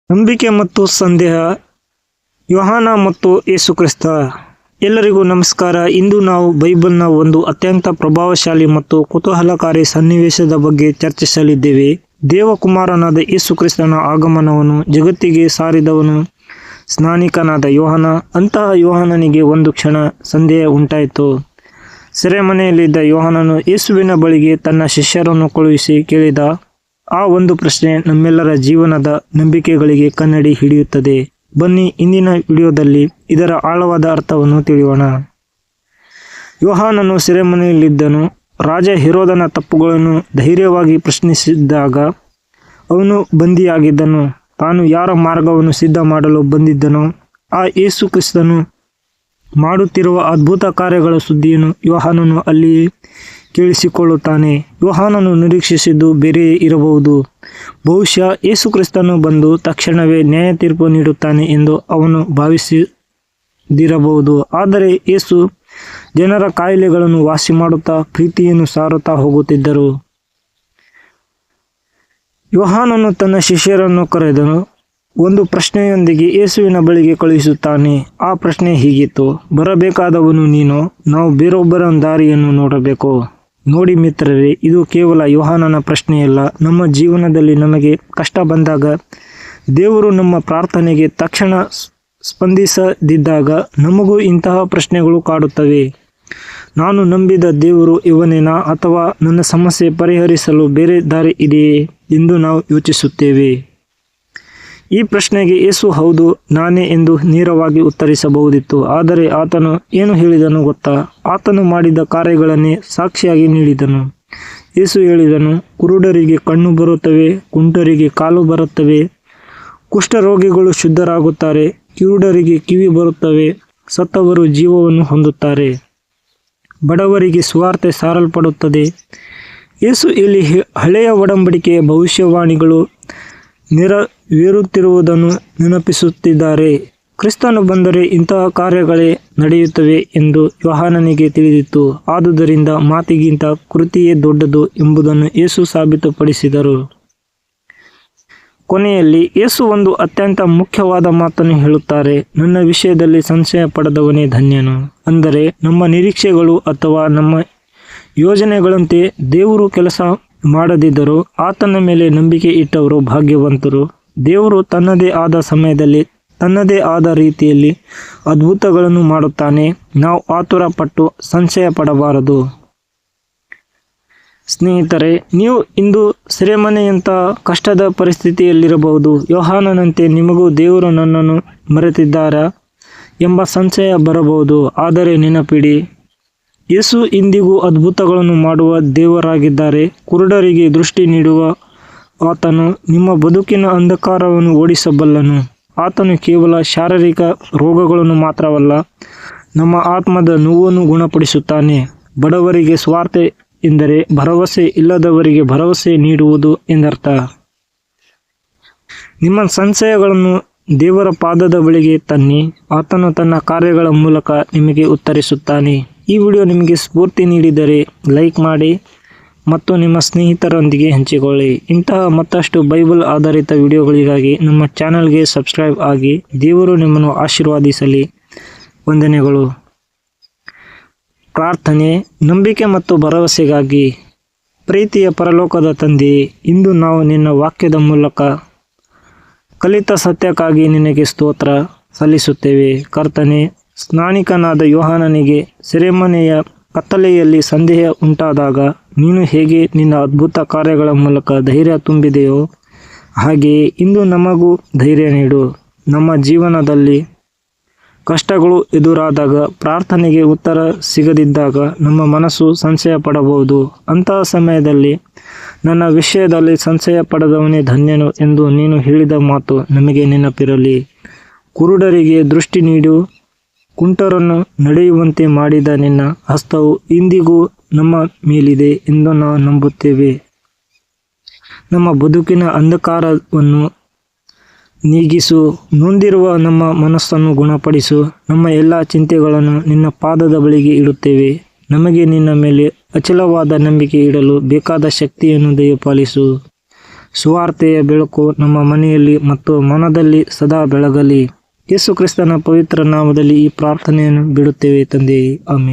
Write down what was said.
ನಂಬಿಕೆ ಮತ್ತು ಸಂದೇಹ. ಯೋಹಾನ ಮತ್ತು ಯೇಸು ಕ್ರಿಸ್ತ. ಎಲ್ಲರಿಗೂ ನಮಸ್ಕಾರ. ಇಂದು ನಾವು ಬೈಬಲ್ನ ಒಂದು ಅತ್ಯಂತ ಪ್ರಭಾವಶಾಲಿ ಮತ್ತು ಕುತೂಹಲಕಾರಿ ಸನ್ನಿವೇಶದ ಬಗ್ಗೆ ಚರ್ಚಿಸಲಿದ್ದೇವೆ. ದೇವಕುಮಾರನಾದ ಯೇಸು ಕ್ರಿಸ್ತನ ಆಗಮನವನ್ನು ಜಗತ್ತಿಗೆ ಸಾರಿದವನು ಸ್ನಾನಿಕನಾದ ಯೋಹಾನ. ಅಂತಹ ಯೋಹಾನನಿಗೆ ಒಂದು ಕ್ಷಣ ಸಂದೇಹ ಉಂಟಾಯಿತು. ಸೆರೆಮನೆಯಲ್ಲಿದ್ದ ಯೋಹಾನನು ಯೇಸುವಿನ ಬಳಿಗೆ ತನ್ನ ಶಿಷ್ಯರನ್ನು ಕಳುಹಿಸಿ ಕೇಳಿದ ಆ ಒಂದು ಪ್ರಶ್ನೆ ನಮ್ಮೆಲ್ಲರ ಜೀವನದ ನಂಬಿಕೆಗಳಿಗೆ ಕನ್ನಡಿ ಹಿಡಿಯುತ್ತದೆ. ಬನ್ನಿ, ಇಂದಿನ ವಿಡಿಯೋದಲ್ಲಿ ಇದರ ಆಳವಾದ ಅರ್ಥವನ್ನು ತಿಳಿಯೋಣ. ಯೋಹಾನನು ಸೆರೆಮನೆಯಲ್ಲಿದ್ದನು. ರಾಜ ಹೆರೋದನ ತಪ್ಪುಗಳನ್ನು ಧೈರ್ಯವಾಗಿ ಪ್ರಶ್ನಿಸಿದಾಗ ಅವನು ಬಂಧಿಯಾಗಿದ್ದನು. ತಾನು ಯಾರ ಮಾರ್ಗವನ್ನು ಸಿದ್ಧ ಮಾಡಲು ಬಂದಿದ್ದನೋ ಆ ಯೇಸು ಕ್ರಿಸ್ತನು ಮಾಡುತ್ತಿರುವ ಅದ್ಭುತ ಕಾರ್ಯಗಳ ಸುದ್ದಿಯನ್ನು ಯೋಹಾನನು ಅಲ್ಲಿ ಕೇಳಿಸಿಕೊಳ್ಳುತ್ತಾನೆ. ಯೋಹಾನನು ನಿರೀಕ್ಷಿಸಿದ್ದು ಬೇರೆಯೇ ಇರಬಹುದು. ಬಹುಶಃ ಯೇಸು ಕ್ರಿಸ್ತನು ಬಂದು ತಕ್ಷಣವೇ ನ್ಯಾಯ ತೀರ್ಪು ನೀಡುತ್ತಾನೆ ಎಂದು ಅವನು ಭಾವಿಸಿದಿರಬಹುದು. ಆದರೆ ಯೇಸು ಜನರ ಕಾಯಿಲೆಗಳನ್ನು ವಾಸಿ ಮಾಡುತ್ತಾ ಪ್ರೀತಿಯನ್ನು ಸಾರುತ್ತಾ ಹೋಗುತ್ತಿದ್ದರು. ಯೋಹಾನನು ತನ್ನ ಶಿಷ್ಯರನ್ನು ಕರೆದನು. ಒಂದು ಪ್ರಶ್ನೆಯೊಂದಿಗೆ ಯೇಸುವಿನ ಬಳಿಗೆ ಕಳುಹಿಸುತ್ತಾನೆ. ಆ ಪ್ರಶ್ನೆ ಹೀಗಿತ್ತು: ಬರಬೇಕಾದವನು ನೀನು, ನಾವು ಬೇರೊಬ್ಬರ ದಾರಿಯನ್ನು ನೋಡಬೇಕು? ನೋಡಿ ಮಿತ್ರರೇ, ಇದು ಕೇವಲ ಯೋಹಾನನ ಪ್ರಶ್ನೆಯಲ್ಲ. ನಮ್ಮ ಜೀವನದಲ್ಲಿ ನಮಗೆ ಕಷ್ಟ ಬಂದಾಗ, ದೇವರು ನಮ್ಮ ಪ್ರಾರ್ಥನೆಗೆ ತಕ್ಷಣ ಸ್ಪಂದಿಸದಿದ್ದಾಗ ನಮಗೂ ಇಂತಹ ಪ್ರಶ್ನೆಗಳು ಕಾಡುತ್ತವೆ. ನಾನು ನಂಬಿದ ದೇವರು ಇವನೇನಾ, ಅಥವಾ ನನ್ನ ಸಮಸ್ಯೆ ಪರಿಹರಿಸಲು ಬೇರೆ ದಾರಿ ಇದೆಯೇ ಎಂದು ನಾವು ಯೋಚಿಸುತ್ತೇವೆ. ಈ ಪ್ರಶ್ನೆಗೆ ಯೇಸು ಹೌದು, ನಾನೇ ಎಂದು ನೇರವಾಗಿ ಉತ್ತರಿಸಬಹುದಿತ್ತು. ಆದರೆ ಆತನು ಏನು ಹೇಳಿದನು ಗೊತ್ತಾ? ಆತನು ಮಾಡಿದ ಕಾರ್ಯಗಳನ್ನೇ ಸಾಕ್ಷಿಯಾಗಿ ನೀಡಿದನು. ಯೇಸು ಹೇಳಿದನು, ಕುರುಡರಿಗೆ ಕಣ್ಣು ಬರುತ್ತವೆ, ಕುಂಟರಿಗೆ ಕಾಲು ಬರುತ್ತವೆ, ಕುಷ್ಠರೋಗಿಗಳು ಶುದ್ಧರಾಗುತ್ತಾರೆ, ಕಿವುಡರಿಗೆ ಕಿವಿ ಬರುತ್ತವೆ, ಸತ್ತವರು ಜೀವವನ್ನು ಹೊಂದುತ್ತಾರೆ, ಬಡವರಿಗೆ ಸುವಾರ್ತೆ ಸಾರಲ್ಪಡುತ್ತದೆ. ಯೇಸು ಇಲ್ಲಿ ಹಳೆಯ ಒಡಂಬಡಿಕೆಯ ಭವಿಷ್ಯವಾಣಿಗಳು ನೆರವೇರುತ್ತಿರುವುದನ್ನು ನೆನಪಿಸುತ್ತಿದ್ದಾರೆ. ಕ್ರಿಸ್ತನು ಬಂದರೆ ಇಂತಹ ಕಾರ್ಯಗಳೇ ನಡೆಯುತ್ತವೆ ಎಂದು ಯೋಹಾನನಿಗೆ ತಿಳಿದಿತ್ತು. ಆದುದರಿಂದ ಮಾತಿಗಿಂತ ಕೃತಿಯೇ ದೊಡ್ಡದು ಎಂಬುದನ್ನು ಯೇಸು ಸಾಬೀತುಪಡಿಸಿದರು. ಕೊನೆಯಲ್ಲಿ ಯೇಸು ಒಂದು ಅತ್ಯಂತ ಮುಖ್ಯವಾದ ಮಾತನ್ನು ಹೇಳುತ್ತಾರೆ: ನನ್ನ ವಿಷಯದಲ್ಲಿ ಸಂಶಯ ಪಡೆದವನೇ ಧನ್ಯನು. ಅಂದರೆ ನಮ್ಮ ನಿರೀಕ್ಷೆಗಳು ಅಥವಾ ನಮ್ಮ ಯೋಜನೆಗಳಂತೆ ದೇವರು ಕೆಲಸ ಮಾಡದಿದ್ದರೂ ಆತನ ಮೇಲೆ ನಂಬಿಕೆ ಇಟ್ಟವರು ಭಾಗ್ಯವಂತರು. ದೇವರು ತನ್ನದೇ ಆದ ಸಮಯದಲ್ಲಿ ತನ್ನದೇ ಆದ ರೀತಿಯಲ್ಲಿ ಅದ್ಭುತಗಳನ್ನು ಮಾಡುತ್ತಾನೆ. ನಾವು ಆತುರಪಟ್ಟು ಸಂಶಯ ಪಡಬಾರದು. ಸ್ನೇಹಿತರೆ, ನೀವು ಇಂದು ಸೆರೆಮನೆಯಂಥ ಕಷ್ಟದ ಪರಿಸ್ಥಿತಿಯಲ್ಲಿರಬಹುದು. ಯೋಹಾನನಂತೆ ನಿಮಗೂ ದೇವರು ನನ್ನನ್ನು ಮರೆತಿದ್ದಾರಾ ಎಂಬ ಸಂಶಯ ಬರಬಹುದು. ಆದರೆ ನೆನಪಿಡಿ, ಯೇಸು ಇಂದಿಗೂ ಅದ್ಭುತಗಳನ್ನು ಮಾಡುವ ದೇವರಾಗಿದ್ದಾರೆ. ಕುರುಡರಿಗೆ ದೃಷ್ಟಿ ನೀಡುವ ಆತನು ನಿಮ್ಮ ಬದುಕಿನ ಅಂಧಕಾರವನ್ನು ಓಡಿಸಬಲ್ಲನು. ಆತನು ಕೇವಲ ಶಾರೀರಿಕ ರೋಗಗಳನ್ನು ಮಾತ್ರವಲ್ಲ, ನಮ್ಮ ಆತ್ಮದ ನೋವನ್ನು ಗುಣಪಡಿಸುತ್ತಾನೆ. ಬಡವರಿಗೆ ಸ್ವಾರ್ಥ ಎಂದರೆ ಭರವಸೆ ಇಲ್ಲದವರಿಗೆ ಭರವಸೆ ನೀಡುವುದು ಎಂದರ್ಥ. ನಿಮ್ಮ ಸಂಶಯಗಳನ್ನು ದೇವರ ಪಾದದ ಬಳಿಗೆ ತನ್ನಿ. ಆತನು ತನ್ನ ಕಾರ್ಯಗಳ ಮೂಲಕ ನಿಮಗೆ ಉತ್ತರಿಸುತ್ತಾನೆ. ಈ ವಿಡಿಯೋ ನಿಮಗೆ ಸ್ಫೂರ್ತಿ ನೀಡಿದರೆ ಲೈಕ್ ಮಾಡಿ ಮತ್ತು ನಿಮ್ಮ ಸ್ನೇಹಿತರೊಂದಿಗೆ ಹಂಚಿಕೊಳ್ಳಿ. ಇಂತಹ ಮತ್ತಷ್ಟು ಬೈಬಲ್ ಆಧಾರಿತ ವಿಡಿಯೋಗಳಿಗಾಗಿ ನಮ್ಮ ಚಾನಲ್ಗೆ ಸಬ್ಸ್ಕ್ರೈಬ್ ಆಗಿ. ದೇವರು ನಿಮ್ಮನ್ನು ಆಶೀರ್ವದಿಸಲಿ. ವಂದನೆಗಳು. ಪ್ರಾರ್ಥನೆ. ನಂಬಿಕೆ ಮತ್ತು ಭರವಸೆಗಾಗಿ. ಪ್ರೀತಿಯ ಪರಲೋಕದ ತಂದೆಯೇ, ಇಂದು ನಾವು ನಿನ್ನ ವಾಕ್ಯದ ಮೂಲಕ ಕಲಿತ ಸತ್ಯಕ್ಕಾಗಿ ನಿನಗೆ ಸ್ತೋತ್ರ ಸಲ್ಲಿಸುತ್ತೇವೆ. ಕರ್ತನೇ, ಸ್ನಾನಿಕನಾದ ಯೋಹಾನನಿಗೆ ಸೆರೆಮನೆಯ ಕತ್ತಲೆಯಲ್ಲಿ ಸಂದೇಹ ಉಂಟಾದಾಗ ನೀನು ಹೇಗೆ ನಿನ್ನ ಅದ್ಭುತ ಕಾರ್ಯಗಳ ಮೂಲಕ ಧೈರ್ಯ ತುಂಬಿದೆಯೋ ಹಾಗೆಯೇ ಇಂದು ನಮಗೂ ಧೈರ್ಯ ನೀಡು. ನಮ್ಮ ಜೀವನದಲ್ಲಿ ಕಷ್ಟಗಳು ಎದುರಾದಾಗ, ಪ್ರಾರ್ಥನೆಗೆ ಉತ್ತರ ಸಿಗದಿದ್ದಾಗ ನಮ್ಮ ಮನಸ್ಸು ಸಂಶಯ ಪಡಬಹುದು. ಅಂತಹ ಸಮಯದಲ್ಲಿ ನನ್ನ ವಿಷಯದಲ್ಲಿ ಸಂಶಯ ಪಡೆದವನೇ ಧನ್ಯನು ಎಂದು ನೀನು ಹೇಳಿದ ಮಾತು ನಮಗೆ ನೆನಪಿರಲಿ. ಕುರುಡರಿಗೆ ದೃಷ್ಟಿ ನೀಡು, ಕುಂಟರನ್ನು ನಡೆಯುವಂತೆ ಮಾಡಿದ ನಿನ್ನ ಹಸ್ತವು ಇಂದಿಗೂ ನಮ್ಮ ಮೇಲಿದೆ ಎಂದು ನಾವು ನಂಬುತ್ತೇವೆ. ನಮ್ಮ ಬದುಕಿನ ಅಂಧಕಾರವನ್ನು ನೀಗಿಸು, ನೊಂದಿರುವ ನಮ್ಮ ಮನಸ್ಸನ್ನು ಗುಣಪಡಿಸು. ನಮ್ಮ ಎಲ್ಲ ಚಿಂತೆಗಳನ್ನು ನಿನ್ನ ಪಾದದ ಬಳಿಗೆ ಇಡುತ್ತೇವೆ. ನಮಗೆ ನಿನ್ನ ಮೇಲೆ ಅಚಲವಾದ ನಂಬಿಕೆ ಇಡಲು ಬೇಕಾದ ಶಕ್ತಿಯನ್ನು ದಯಪಾಲಿಸು. ಸುವಾರ್ತೆಯ ಬೆಳಕು ನಮ್ಮ ಮನೆಯಲ್ಲಿ ಮತ್ತು ಮನದಲ್ಲಿ ಸದಾ ಬೆಳಗಲಿ. ಯೇಸು ಕ್ರಿಸ್ತನ ಪವಿತ್ರ ನಾಮದಲ್ಲಿ ಈ ಪ್ರಾರ್ಥನೆಯನ್ನು ಬಿಡುತ್ತೇವೆ ತಂದೆಯೇ, ಆಮೆನ್.